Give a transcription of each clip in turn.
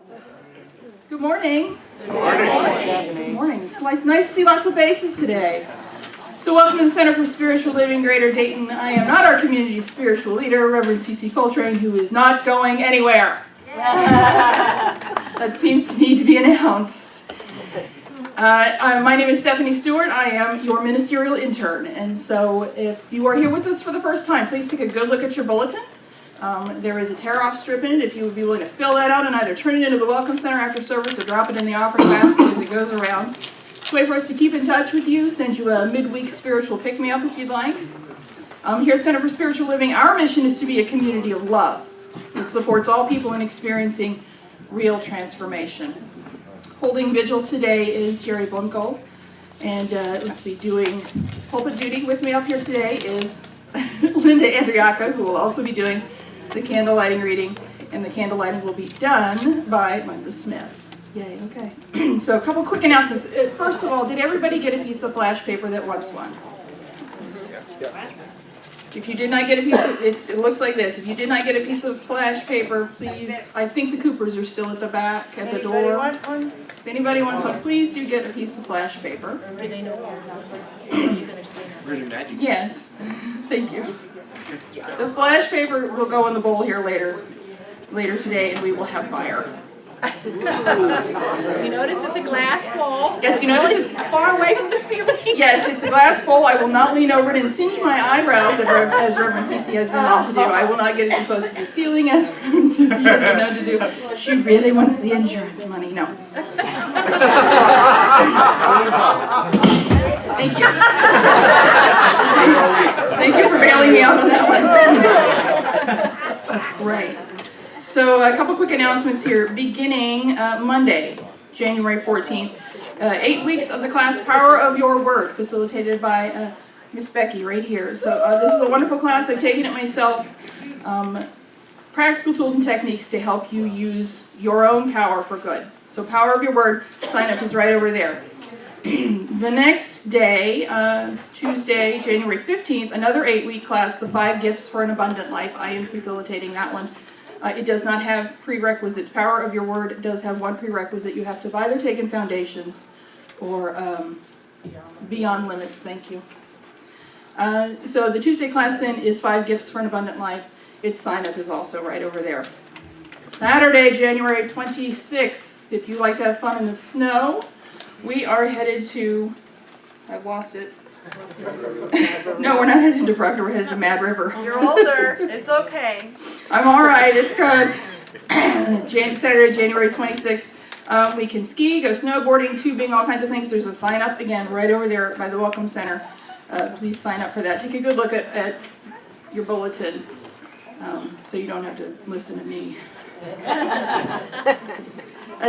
Good morning. Good morning. Good morning. It's nice to see lots of faces today. So welcome to the Center for Spiritual Living, Greater Dayton. I am not our community's spiritual leader, Reverend C.C. Coltrane, who is not going anywhere. That seems to need to be announced. My name is Stephani Stewart. I am your Ministerial Intern. And so if you are here with us for the first time, please take a good look at your bulletin. There is a tear-off strip in it if you would be willing to fill that out and either turn it into the Welcome Center after service or drop it in the offering basket as it goes around. It's a way for us to keep in touch with you, send you a midweek spiritual pick-me-up if you'd like. Here at Center for Spiritual Living, our mission is to be a community of love that supports all people in experiencing real transformation. Holding vigil today is Jerry Blumko, and doing pulpit duty with me up here today is Linda Andriaca, who will also be doing the candle lighting reading, and the candle lighting will be done by Linda Smith. Yay, okay. So a couple quick announcements. First of all, did everybody get a piece of flash paper that wants one? If you did not get a piece of, it looks like this. If you did not get a piece of flash paper, please, I think the Coopers are still at the back, at the door. Want one? If anybody wants one, please do get a piece of flash paper. Do they know you can explain? Yes, thank you. The flash paper will go in the bowl here later today, and we will have fire. You notice it's a glass bowl. Yes, you notice it's far away from the ceiling. Yes, it's a glass bowl. I will not lean over it and singe my eyebrows as Reverend Cece has been known to do. I will not get it too close to the ceiling as Reverend Cece has been known to do. She really wants the insurance money. No. Thank you. Thank you for bailing me out on that one. Right. So a couple quick announcements here. Beginning Monday, January 14th, 8 weeks of the class Power of Your Word, facilitated by Miss Becky right here. So this is a wonderful class. I've taken it myself. Practical tools and techniques to help you use your own power for good. So Power of Your Word, sign up is right over there. The next day, Tuesday, January 15th, another 8-week class, the 5 Gifts for an Abundant Life. I am facilitating that one. It does not have prerequisites. Power of Your Word does have one prerequisite. You have to have either taken Foundations or Beyond Limits. Thank you. So the Tuesday class then is 5 Gifts for an Abundant Life. Its sign up is also right over there. Saturday, January 26th, if you like to have fun in the snow, we are headed to, I've lost it. No, we're not headed to Proctor, we're headed to Mad River. You're older. It's okay. I'm all right, it's good. Saturday, January 26th, we can ski, go snowboarding, tubing, all kinds of things. There's a sign up again right over there by the Welcome Center. Please sign up for that. Take a good look at your bulletin so you don't have to listen to me.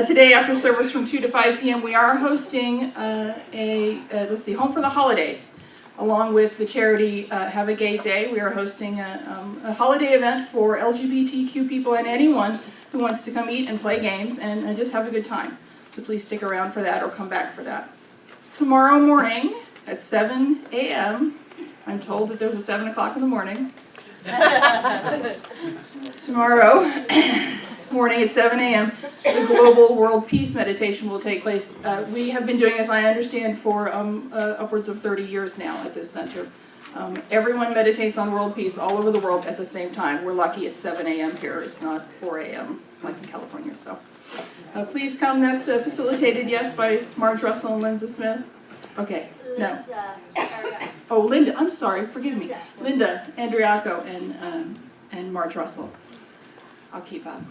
Today after service from 2 to 5 p.m. we are hosting Home for the Holidays. Along with the charity Have a Gay Day, we are hosting a holiday event for LGBTQ people and anyone who wants to come eat and play games and just have a good time. So please stick around for that or come back for that. Tomorrow morning at 7 a.m., I'm told that there's a 7 o'clock in the morning. Tomorrow morning at 7 a.m., the Global World Peace Meditation will take place. We have been doing, as I understand, for upwards of 30 years now at this center. Everyone meditates on world peace all over the world at the same time. We're lucky it's 7 a.m. here. It's not 4 a.m. like in California. So please come. That's facilitated, yes, by Marge Russell and Linda Smith. Okay, no. Oh, Linda, I'm sorry, forgive me. Linda Andriaco and Marge Russell. I'll keep up.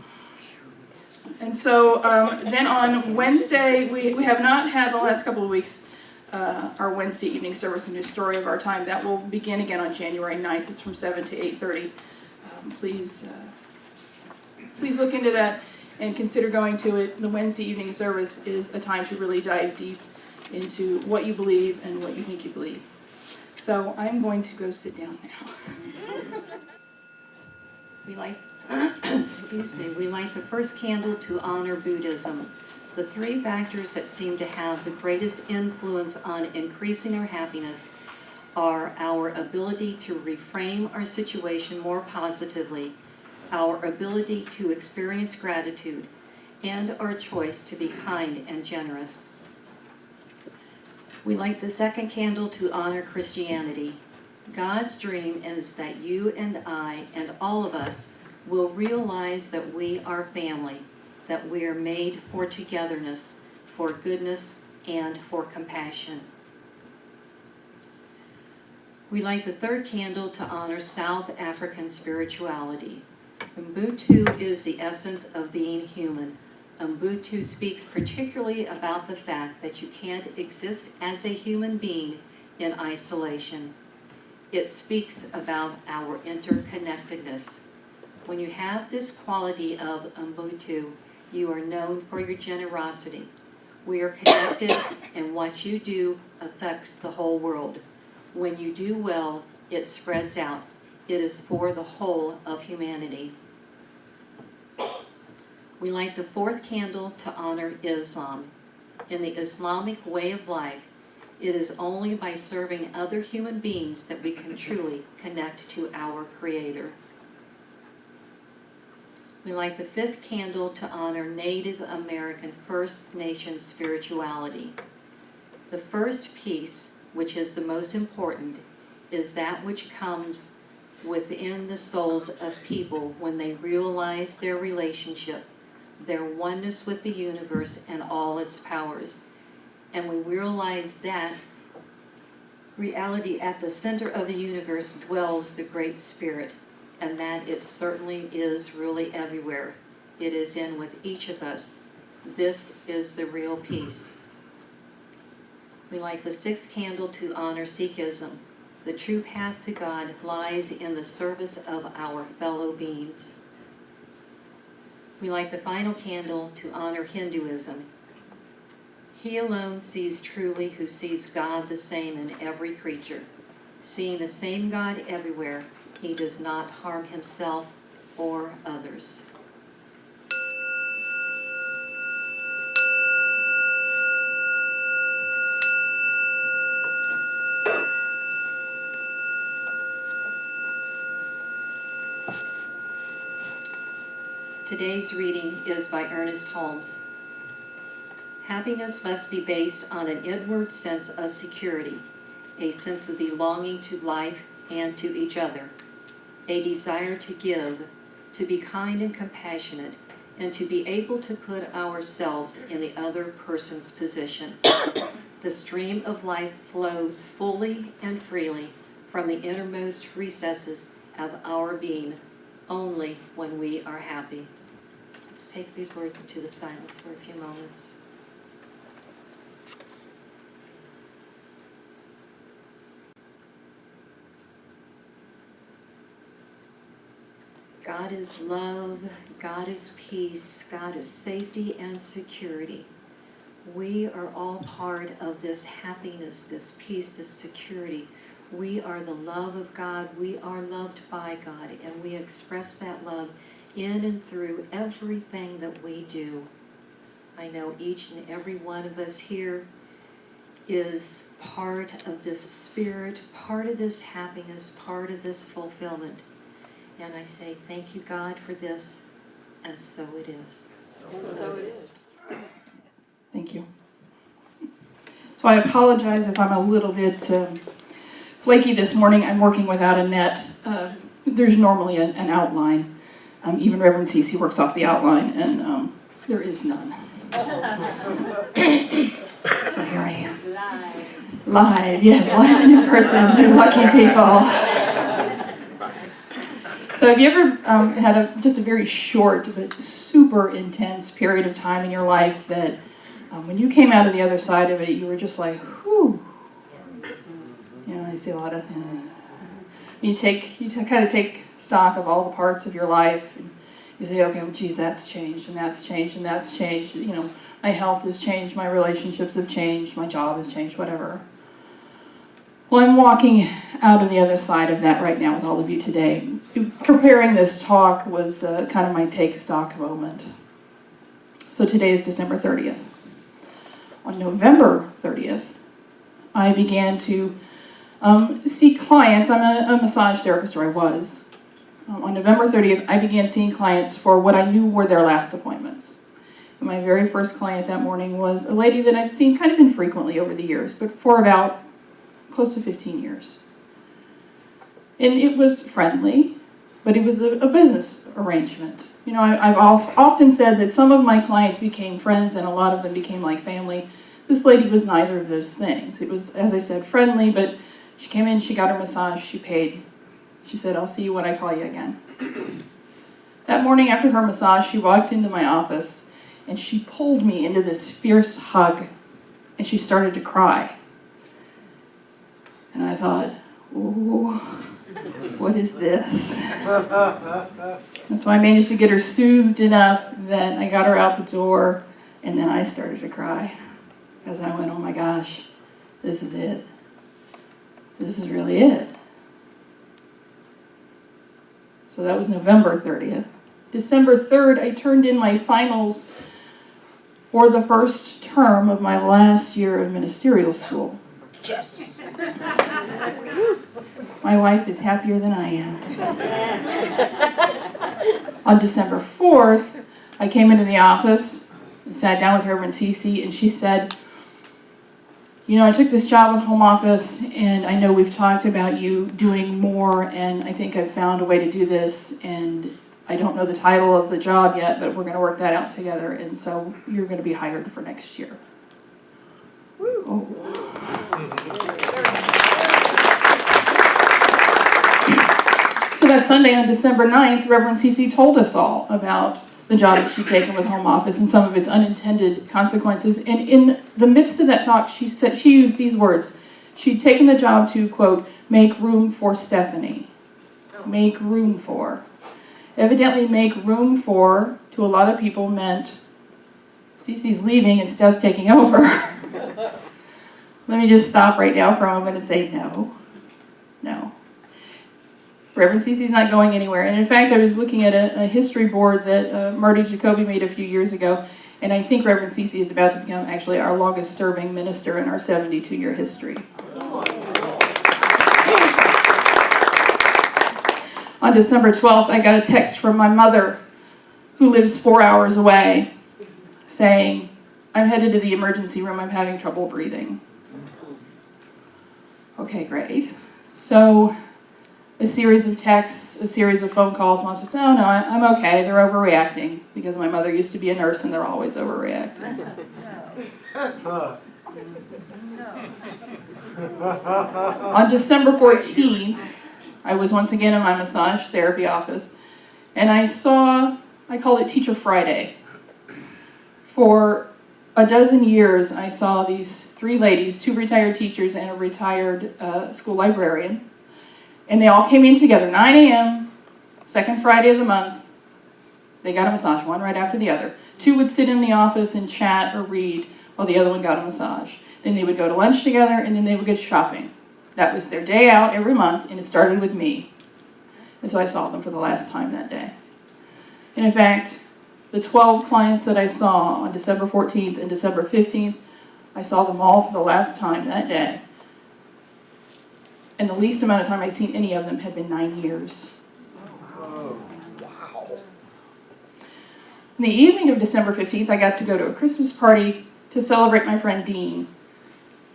And so then on Wednesday, we have not had the last couple of weeks our Wednesday evening service, A New Story of Our Time. That will begin again on January 9th. It's from 7 to 8:30. Please look into that and consider going to it. The Wednesday evening service is a time to really dive deep into what you believe and what you think you believe. So I'm going to go sit down now. We light the first candle to honor Buddhism. The 3 factors that seem to have the greatest influence on increasing our happiness are our ability to reframe our situation more positively, our ability to experience gratitude, and our choice to be kind and generous. We light the second candle to honor Christianity. God's dream is that you and I and all of us will realize that we are family, that we are made for togetherness, for goodness, and for compassion. We light the third candle to honor South African spirituality. Ubuntu is the essence of being human. Ubuntu speaks particularly about the fact that you can't exist as a human being in isolation. It speaks about our interconnectedness. When you have this quality of Ubuntu, you are known for your generosity. We are connected, and what you do affects the whole world. When you do well, it spreads out. It is for the whole of humanity. We light the fourth candle to honor Islam. In the Islamic way of life, it is only by serving other human beings that we can truly connect to our Creator. We light the fifth candle to honor Native American First Nations spirituality. The first piece, which is the most important, is that which comes within the souls of people when they realize their relationship, their oneness with the universe and all its powers. And we realize that reality at the center of the universe dwells the Great Spirit, and that it certainly is really everywhere. It is in with each of us. This is the real peace. We light the sixth candle to honor Sikhism. The true path to God lies in the service of our fellow beings. We light the final candle to honor Hinduism. He alone sees truly who sees God the same in every creature. Seeing the same God everywhere, he does not harm himself or others. Today's reading is by Ernest Holmes. Happiness must be based on an inward sense of security, a sense of belonging to life and to each other, a desire to give, to be kind and compassionate, and to be able to put ourselves in the other person's position. The stream of life flows fully and freely from the innermost recesses of our being only when we are happy. Let's take these words into the silence for a few moments. God is love, God is peace, God is safety and security. We are all part of this happiness, this peace, this security. We are the love of God, we are loved by God, and we express that love in and through everything that we do. I know each and every one of us here is part of this spirit, part of this happiness, part of this fulfillment. And I say, thank you, God, for this, and so it is. So it is. Thank you. So I apologize if I'm a little bit flaky this morning. I'm working without a net. There's normally an outline. Even Reverend Cece works off the outline, and there is none. So here I am. Live, yes, live and in person. You're lucky people. So have you ever had just a very short but super intense period of time in your life that when you came out of the other side of it, you were just like, whew. You know, I see a lot of, you kind of take stock of all the parts of your life, and you say, okay, well, geez, that's changed, and that's changed, and that's changed. You know, my health has changed, my relationships have changed, my job has changed, whatever. Well, I'm walking out of the other side of that right now with all of you today. Preparing this talk was kind of my take stock moment. So today is December 30th. On November 30th, I began to see clients. I'm a massage therapist, or I was. On November 30th, I began seeing clients for what I knew were their last appointments. My very first client that morning was a lady that I've seen kind of infrequently over the years, but for about close to 15 years. And it was friendly, but it was a business arrangement. You know, I've often said that some of my clients became friends and a lot of them became like family. This lady was neither of those things. It was, as I said, friendly, but she came in, she got her massage, she paid. She said, "I'll see you when I call you again." That morning after her massage, she walked into my office and she pulled me into this fierce hug and she started to cry. And I thought, "Ooh, what is this?" And so I managed to get her soothed enough that I got her out the door, and then I started to cry as I went, "Oh my gosh, this is it. This is really it." So that was November 30th. December 3rd, I turned in my finals for the first term of my last year of ministerial school. Yes. My wife is happier than I am. On December 4th, I came into the office and sat down with Reverend Cece, and she said, "You know, I took this job with home office, and I know we've talked about you doing more, and I think I've found a way to do this, and I don't know the title of the job yet, but we're going to work that out together, and so you're going to be hired for next year." Oh. So that Sunday on December 9th, Reverend Cece told us all about the job that she'd taken with home office and some of its unintended consequences. And in the midst of that talk, she used these words. She'd taken the job to, quote, "make room for Stephani." Make room for. Evidently, make room for, to a lot of people, meant Cece's leaving and Steph's taking over. Let me just stop right now for a moment and say no. No. Reverend Cece's not going anywhere. And in fact, I was looking at a history board that Marty Jacoby made a few years ago, and I think Reverend Cece is about to become actually our longest serving minister in our 72-year history. On December 12th, I got a text from my mother, who lives 4 hours away, saying, "I'm headed to the emergency room, I'm having trouble breathing." Okay, great. So a series of texts, a series of phone calls. Mom says, "Oh no, I'm okay, they're overreacting," because my mother used to be a nurse and they're always overreacting. On December 14th, I was once again in my massage therapy office, and I called it Teacher Friday. For a dozen years, I saw these three ladies, two retired teachers and a retired school librarian, and they all came in together, 9 a.m., second Friday of the month. They got a massage, one right after the other. Two would sit in the office and chat or read while the other one got a massage. Then they would go to lunch together, and then they would go shopping. That was their day out every month, and it started with me. And so I saw them for the last time that day. And in fact, the 12 clients that I saw on December 14th and December 15th, I saw them all for the last time that day. And the least amount of time I'd seen any of them had been 9 years. Oh, wow. In the evening of December 15th, I got to go to a Christmas party to celebrate my friend Dean.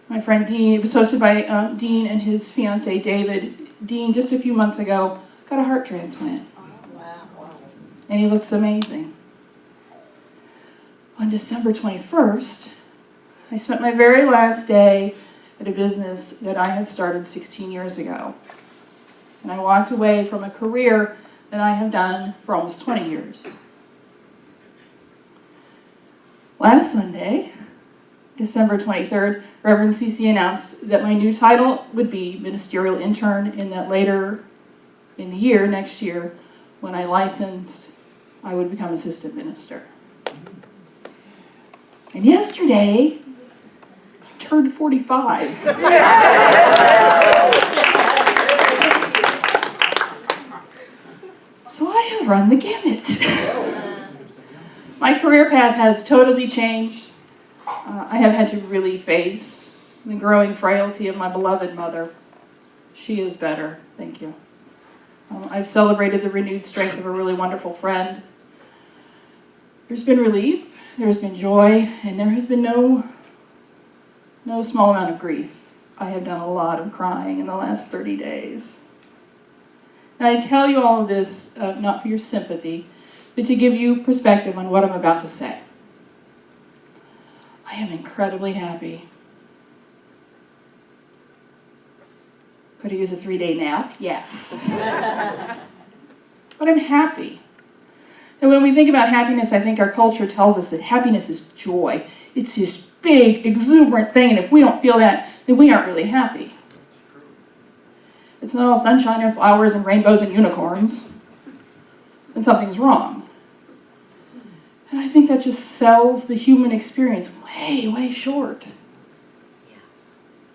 My friend Dean, it was hosted by Dean and his fiancé David. Dean, just a few months ago, got a heart transplant. And he looks amazing. On December 21st, I spent my very last day at a business that I had started 16 years ago. And I walked away from a career that I have done for almost 20 years. Last Sunday, December 23rd, Reverend Cece announced that my new title would be Ministerial Intern, and that later in the year, next year, when I licensed, I would become assistant minister. And yesterday, I turned 45. So I have run the gamut. My career path has totally changed. I have had to really face the growing frailty of my beloved mother. She is better, thank you. I've celebrated the renewed strength of a really wonderful friend. There's been relief, there's been joy, and there has been no small amount of grief. I have done a lot of crying in the last 30 days. And I tell you all of this not for your sympathy, but to give you perspective on what I'm about to say. I am incredibly happy. Could I use a 3-day nap? Yes. But I'm happy. And when we think about happiness, I think our culture tells us that happiness is joy. It's this big, exuberant thing, and if we don't feel that, then we aren't really happy. It's not all sunshine and flowers and rainbows and unicorns. Then something's wrong. And I think that just sells the human experience way, way short.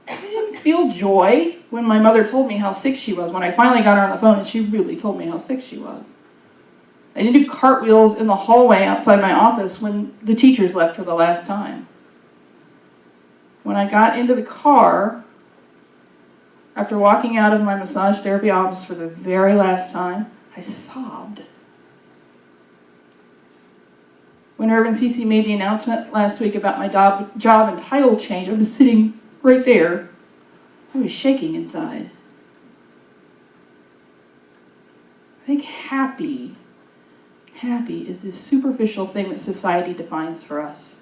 I didn't feel joy when my mother told me how sick she was, when I finally got her on the phone and she really told me how sick she was. I didn't do cartwheels in the hallway outside my office when the teachers left for the last time. When I got into the car, after walking out of my massage therapy office for the very last time, I sobbed. When Reverend Cece made the announcement last week about my job and title change, I was sitting right there. I was shaking inside. I think happy is this superficial thing that society defines for us.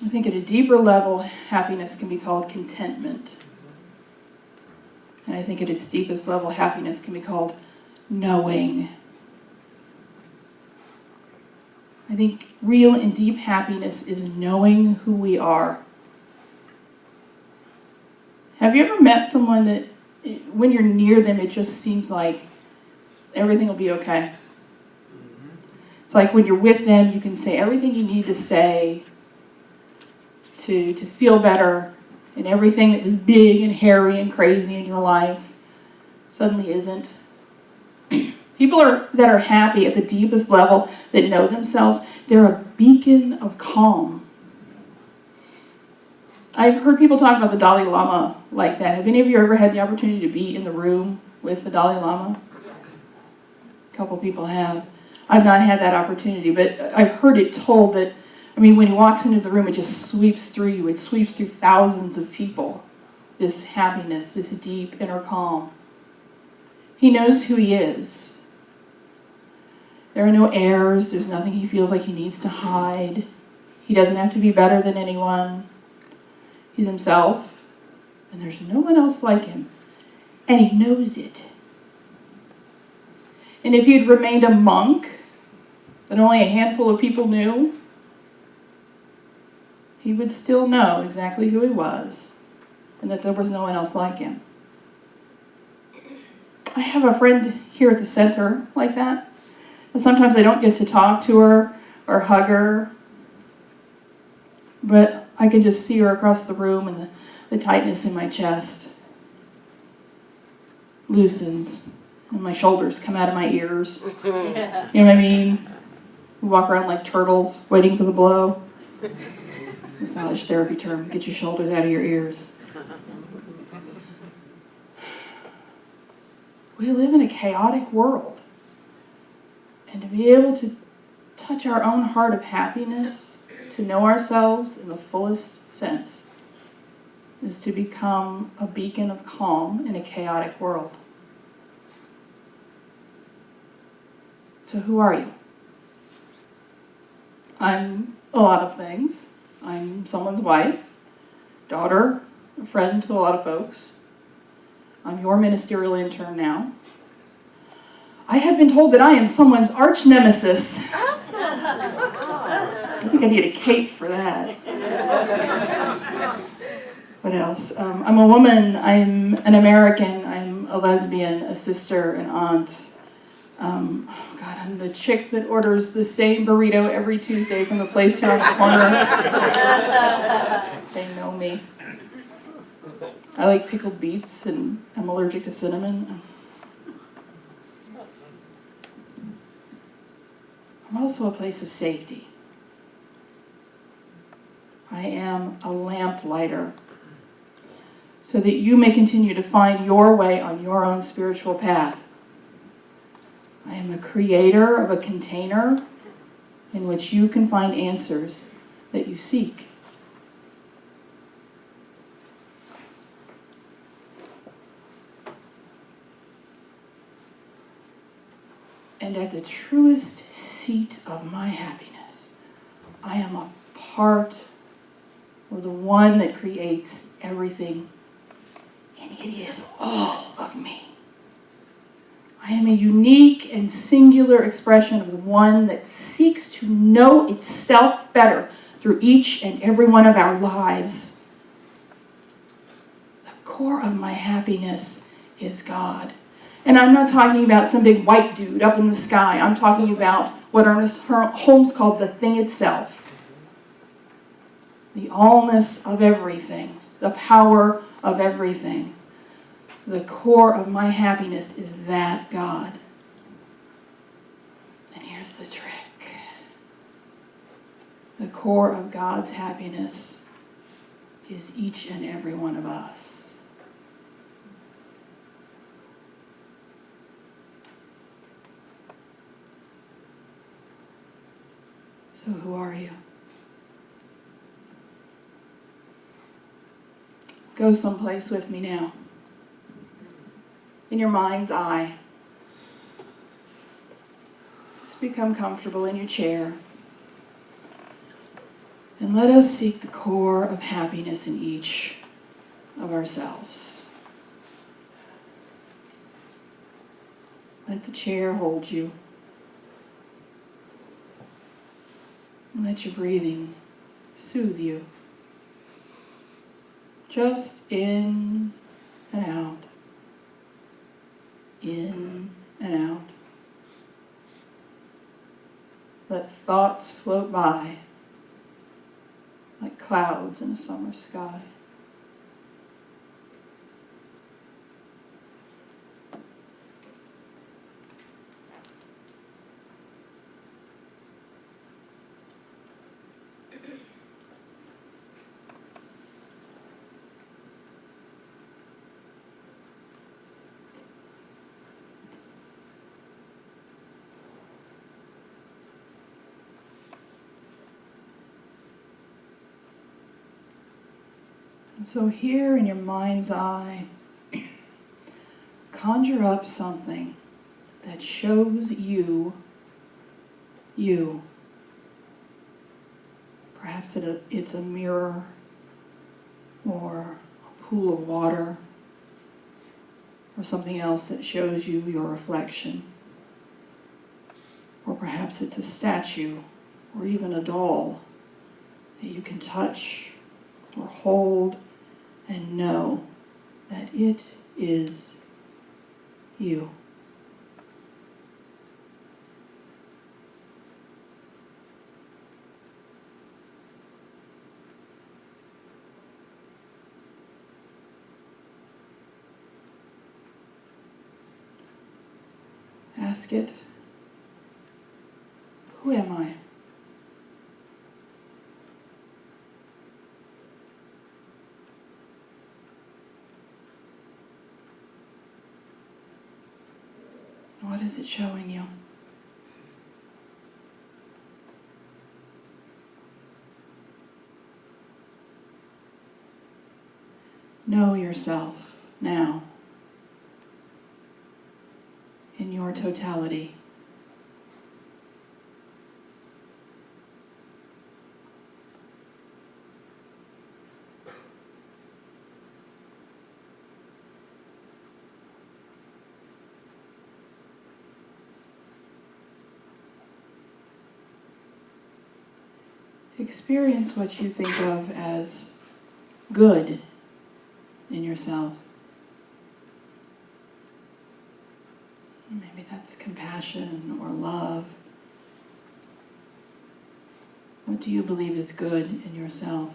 I think at a deeper level, happiness can be called contentment. And I think at its deepest level, happiness can be called knowing. I think real and deep happiness is knowing who we are. Have you ever met someone that when you're near them, it just seems like everything will be okay? It's like when you're with them, you can say everything you need to say to feel better, and everything that was big and hairy and crazy in your life suddenly isn't. People that are happy at the deepest level, that know themselves, they're a beacon of calm. I've heard people talk about the Dalai Lama like that. Have any of you ever had the opportunity to be in the room with the Dalai Lama? A couple people have. I've not had that opportunity, but I've heard it told that, when he walks into the room, it just sweeps through you. It sweeps through thousands of people. This happiness, this deep inner calm. He knows who he is. There are no airs. There's nothing he feels like he needs to hide. He doesn't have to be better than anyone. He's himself, and there's no one else like him. And he knows it. And if he had remained a monk that only a handful of people knew, he would still know exactly who he was and that there was no one else like him. I have a friend here at the center like that. And sometimes I don't get to talk to her or hug her, but I can just see her across the room, and the tightness in my chest loosens and my shoulders come out of my ears. Yeah. You know what I mean? We walk around like turtles waiting for the blow. Massage therapy term, get your shoulders out of your ears. We live in a chaotic world. And to be able to touch our own heart of happiness, to know ourselves in the fullest sense, is to become a beacon of calm in a chaotic world. So who are you? I'm a lot of things. I'm someone's wife, daughter, a friend to a lot of folks. I'm your ministerial intern now. I have been told that I am someone's arch nemesis. I think I need a cape for that. What else? I'm a woman. I'm an American. I'm a lesbian, a sister, an aunt. I'm the chick that orders the same burrito every Tuesday from the place here on the corner. They know me. I like pickled beets, and I'm allergic to cinnamon. I'm also a place of safety. I am a lamplighter, so that you may continue to find your way on your own spiritual path. I am a creator of a container in which you can find answers that you seek. And at the truest seat of my happiness, I am a part of the one that creates everything, and it is all of me. I am a unique and singular expression of the one that seeks to know itself better through each and every one of our lives. The core of my happiness is God. And I'm not talking about some big white dude up in the sky. I'm talking about what Ernest Holmes called the thing itself. The allness of everything. The power of everything. The core of my happiness is that God. And here's the trick. The core of God's happiness is each and every one of us. So who are you? Go someplace with me now. In your mind's eye. Just become comfortable in your chair. And let us seek the core of happiness in each of ourselves. Let the chair hold you. Let your breathing soothe you. Just in and out. In and out. Let thoughts float by like clouds in a summer sky. And so here in your mind's eye, conjure up something that shows you, you. Perhaps it's a mirror or a pool of water or something else that shows you your reflection. Or perhaps it's a statue or even a doll that you can touch or hold and know that it is you. Ask it, who am I? What is it showing you? Know yourself now in your totality. Experience what you think of as good in yourself. Maybe that's compassion or love. What do you believe is good in yourself?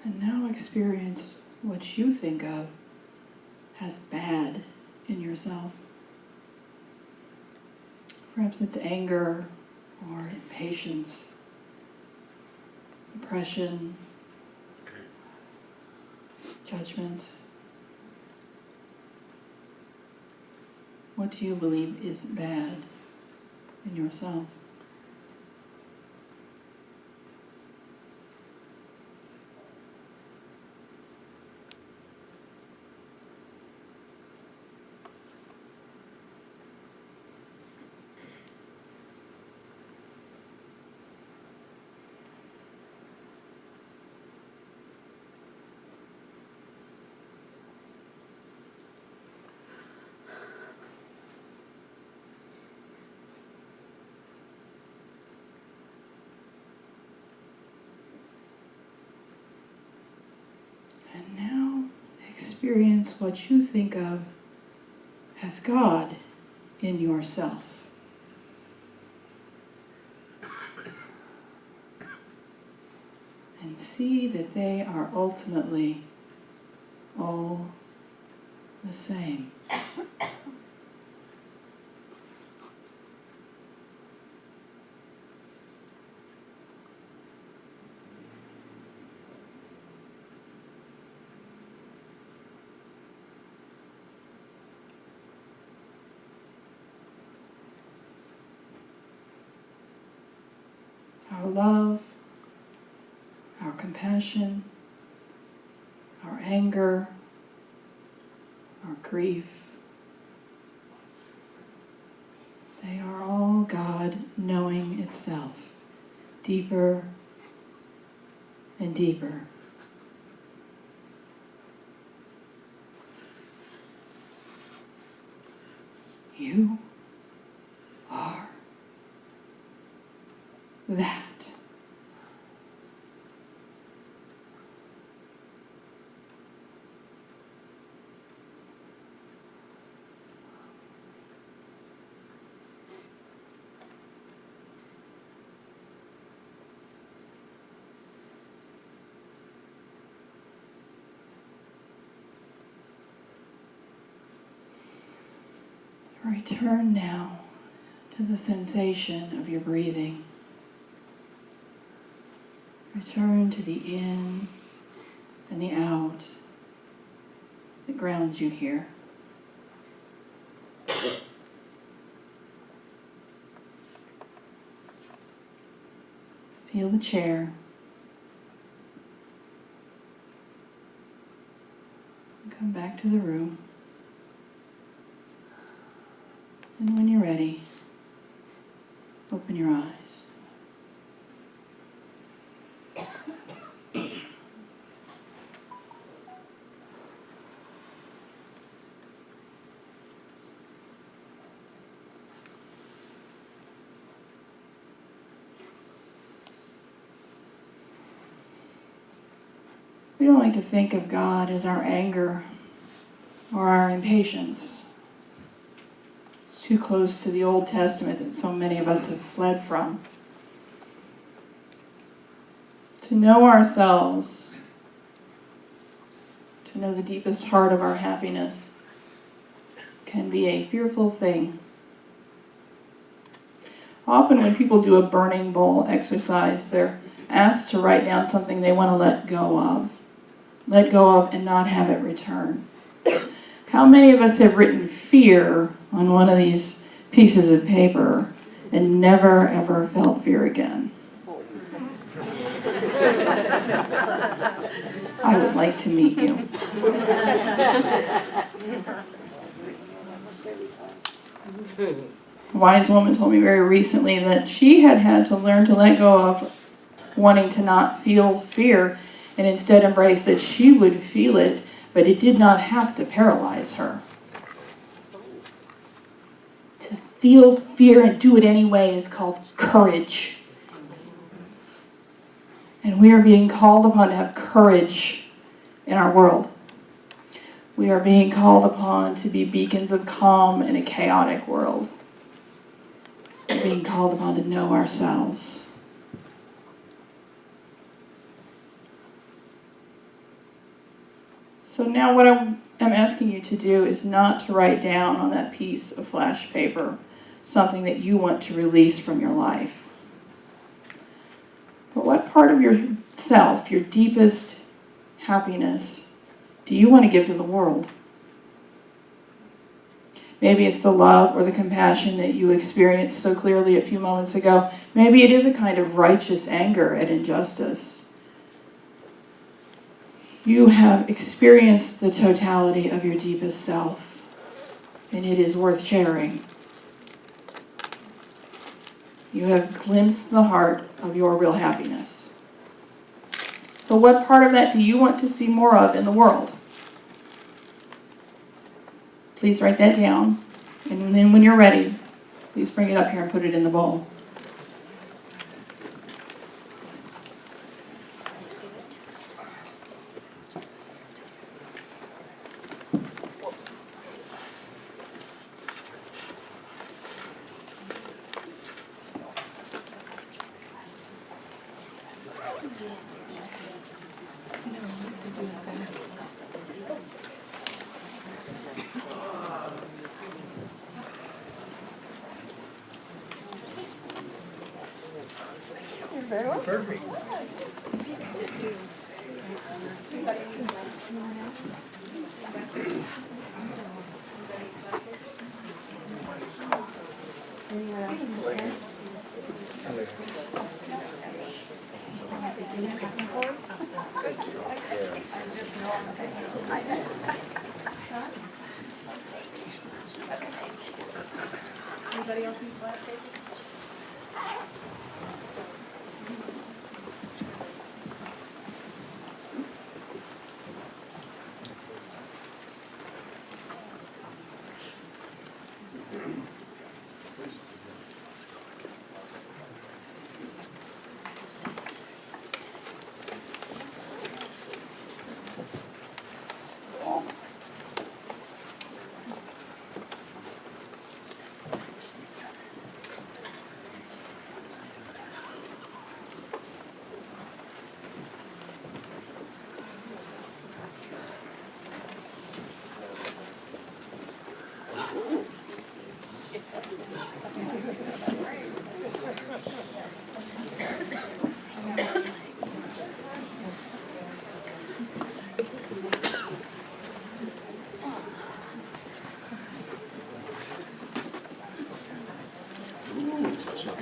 And now experience what you think of as bad in yourself. Perhaps it's anger or impatience, depression, judgment. What do you believe is bad in yourself? And now experience what you think of as God in yourself. And see that they are ultimately all the same. Our love, our compassion, our anger, our grief, they are all God knowing itself deeper and deeper. You are that. Return now to the sensation of your breathing. Return to the in and the out that grounds you here. Feel the chair. Come back to the room. And when you're ready, open your eyes. We don't like to think of God as our anger or our impatience. It's too close to the Old Testament that so many of us have fled from. To know ourselves, to know the deepest heart of our happiness, can be a fearful thing. Often when people do a burning bowl exercise, they're asked to write down something they want to let go of and not have it return. How many of us have written fear on one of these pieces of paper and never ever felt fear again? I would like to meet you. A wise woman told me very recently that she had had to learn to let go of wanting to not feel fear and instead embrace that she would feel it, but it did not have to paralyze her. To feel fear and do it anyway is called courage. And we are being called upon to have courage in our world. We are being called upon to be beacons of calm in a chaotic world. We're being called upon to know ourselves. So now what I am asking you to do is not to write down on that piece of flash paper something that you want to release from your life. But what part of yourself, your deepest happiness, do you want to give to the world? Maybe it's the love or the compassion that you experienced so clearly a few moments ago. Maybe it is a kind of righteous anger at injustice. You have experienced the totality of your deepest self, and it is worth sharing. You have glimpsed the heart of your real happiness. So what part of that do you want to see more of in the world? Please write that down, and then when you're ready, please bring it up here and put it in the bowl. Perfect. Anybody else need flash paper?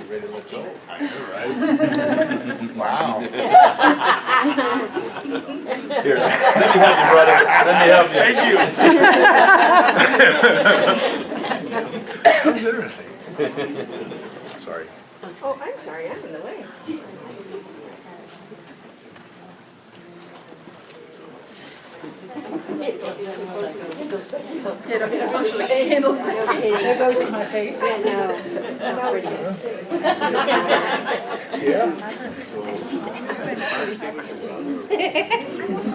Ready to let go? I know, right? Wow. Here, let me help you, brother. Let me help you. Thank you. That was interesting. Sorry. Oh, I'm sorry, I'm in the way. Yeah, don't get close to the candles. There goes my face.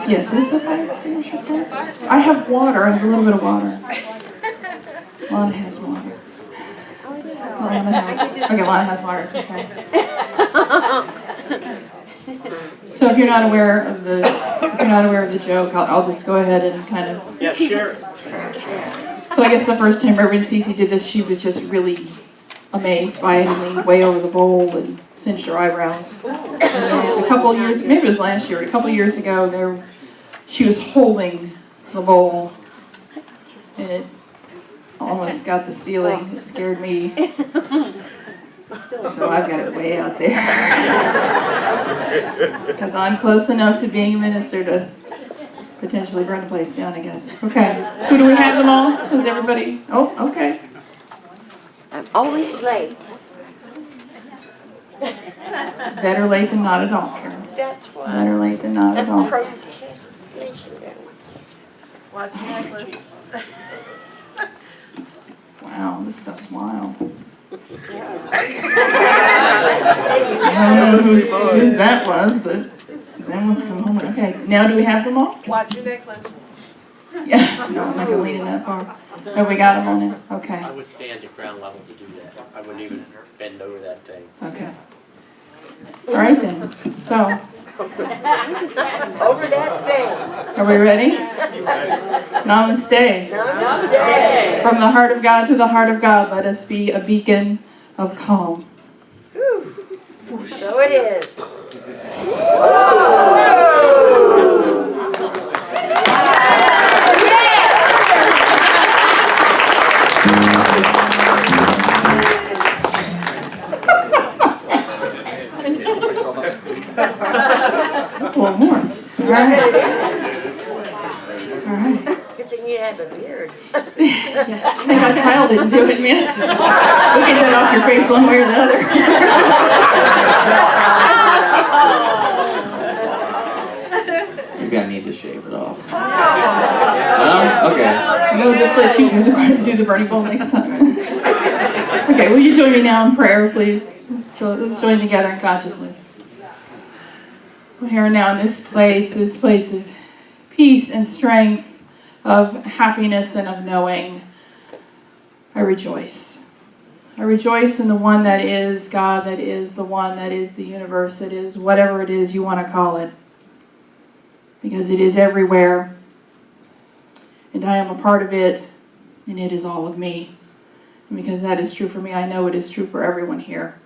Yes, is the fire extinguisher close? I have water, I have a little bit of water. Lana has water. Lana has water, it's okay. So if you're not aware of the joke, I'll just go ahead and kind of. Yeah, share it. So I guess the first time Reverend Cece did this, she was just really amazed by it and leaned way over the bowl and cinched her eyebrows. And a couple of years, maybe it was last year, a couple of years ago, she was holding the bowl and it almost got the ceiling. It scared me. So I've got it way out there. Because I'm close enough to being a minister to potentially burn the place down, I guess. Okay, so do we have them all? Is everybody? Oh, okay. I'm always late. Better late than not at all, Carol. That's why. Better late than not at all. Procrastination. Watch your necklace. Wow, this stuff's wild. I don't know whose that was, but that one's come home. Okay, now do we have them all? Watch your necklace. Yeah, no, I'm not gonna lean in that far. Oh, we got them on now? Okay, I would stand at ground level to do that. I wouldn't even bend over that thing. okay. All right then, so Over that thing. Are we ready? Namaste. Namaste. From the heart of God to the heart of God, let us be a beacon of calm. So it is. That's a little more. All right. All right. Good thing you have a beard. Yeah. Thank God Kyle didn't do it, man. We'll get that off your face one way or the other. Maybe I need to shave it off. No? Okay. We'll just let you do the burning bowl next time. Okay, will you join me now in prayer, please? Let's join together in consciousness. We're here now in this place of peace and strength, of happiness and of knowing. I rejoice. I rejoice in the one that is God, that is the one that is the universe, that is whatever it is you want to call it. Because it is everywhere. And I am a part of it, and it is all of me. And because that is true for me, I know it is true for everyone here.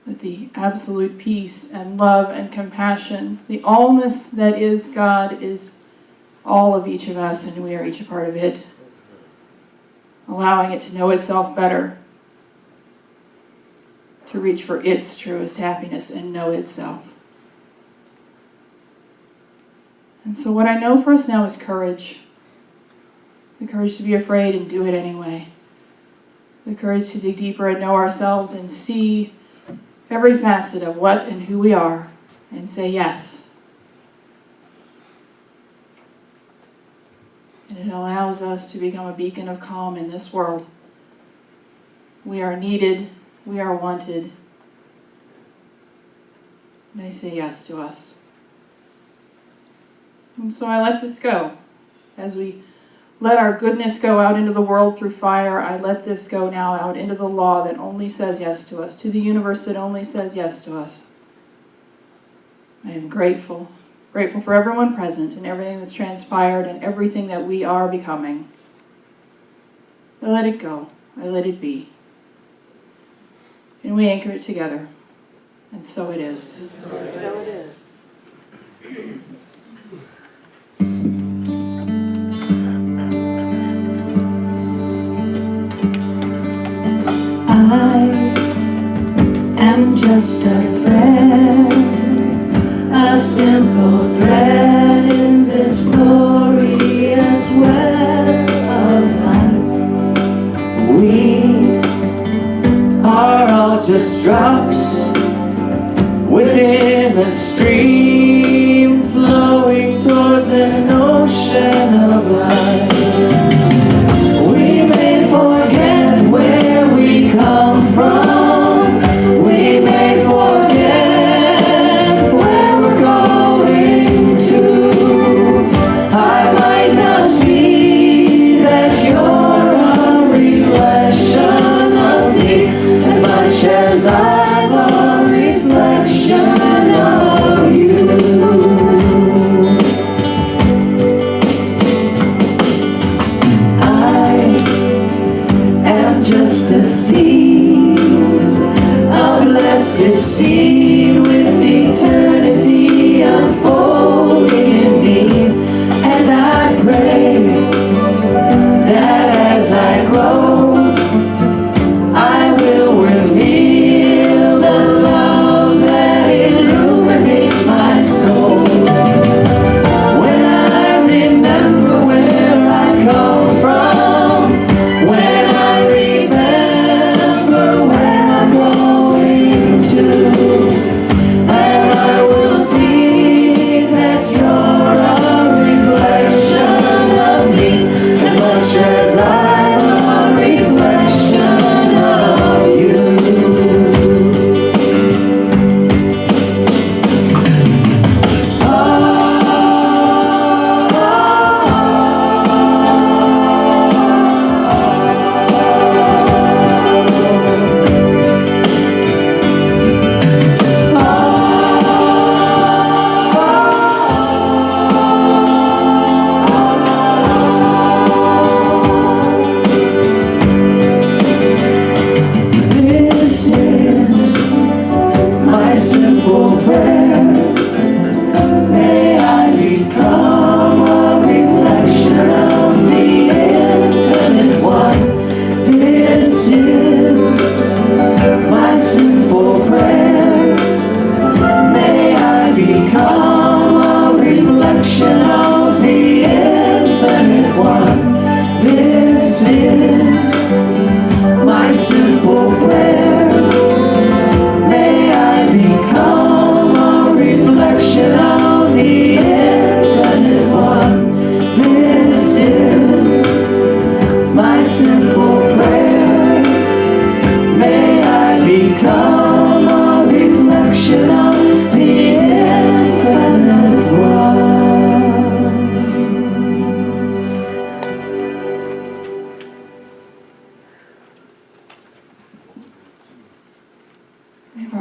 That the absolute peace and love and compassion, the allness that is God, is all of each of us, and we are each a part of it. Allowing it to know itself better, to reach for its truest happiness and know itself. And so what I know for us now is courage. The courage to be afraid and do it anyway. The courage to dig deeper and know ourselves and see every facet of what and who we are and say yes. And it allows us to become a beacon of calm in this world. We are needed, we are wanted. And I say yes to us. And so I let this go. As we let our goodness go out into the world through fire, I let this go now out into the law that only says yes to us, to the universe that only says yes to us. I am grateful. Grateful for everyone present and everything that's transpired and everything that we are becoming. I let it go. I let it be. And we anchor it together. And so it is. So it is. I am just a thread, a simple thread in this glorious web of life. We are all just drops within a stream flowing towards an ocean of light. We may forget where we come from. We may forget where we're going to. I might not see that you're a reflection of me as much as I'm a reflection of you.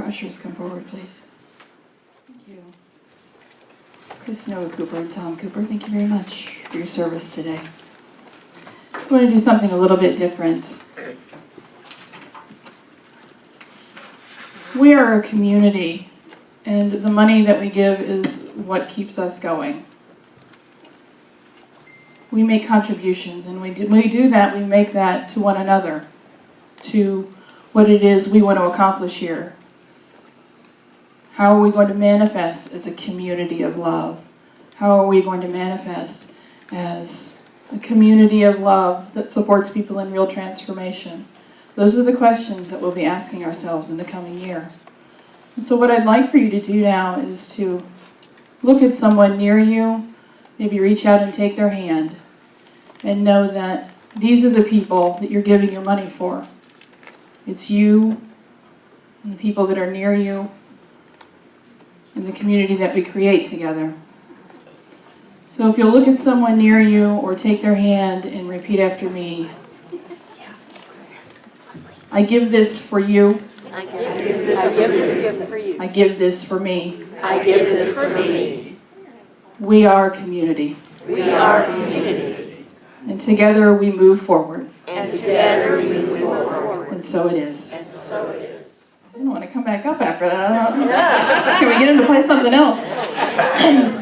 ushers come forward, please? Thank you. Chris Noah Cooper and Tom Cooper, thank you very much for your service today. I want to do something a little bit different. We are a community, and the money that we give is what keeps us going. We make contributions, and when we do that, we make that to one another, to what it is we want to accomplish here. How are we going to manifest as a community of love? How are we going to manifest as a community of love that supports people in real transformation? Those are the questions that we'll be asking ourselves in the coming year. And so what I'd like for you to do now is to look at someone near you, maybe reach out and take their hand, and know that these are the people that you're giving your money for. It's you and the people that are near you and the community that we create together. So if you'll look at someone near you or take their hand and repeat after me. I give this for you. I give this gift for you. I give this for me. I give this for me. We are community. We are community. And together we move forward. And together we move forward. And so it is. And so it is. I don't want to come back up after that. Can we get him to play something else?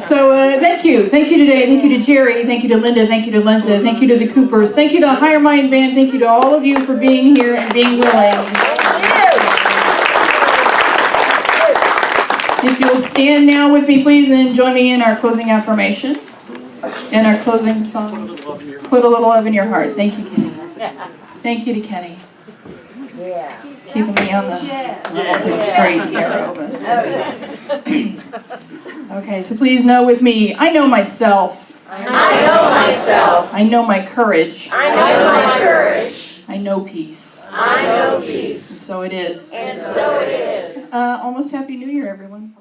So thank you. Thank you today. Thank you to Jerry. Thank you to Linda. Thank you to Lindsay. Thank you to the Coopers. Thank you to Higher Mind Band. Thank you to all of you for being here and being willing. If you'll stand now with me, please, and join me in our closing affirmation and our closing song. Put a little love in your heart. Thank you, Kenny. Thank you to Kenny. Yeah. Keeping me on the straight here. Okay, so please know with me, I know myself. I know myself. I know my courage. I know my courage. I know peace. I know peace. And so it is. And so it is. Almost Happy New Year, everyone.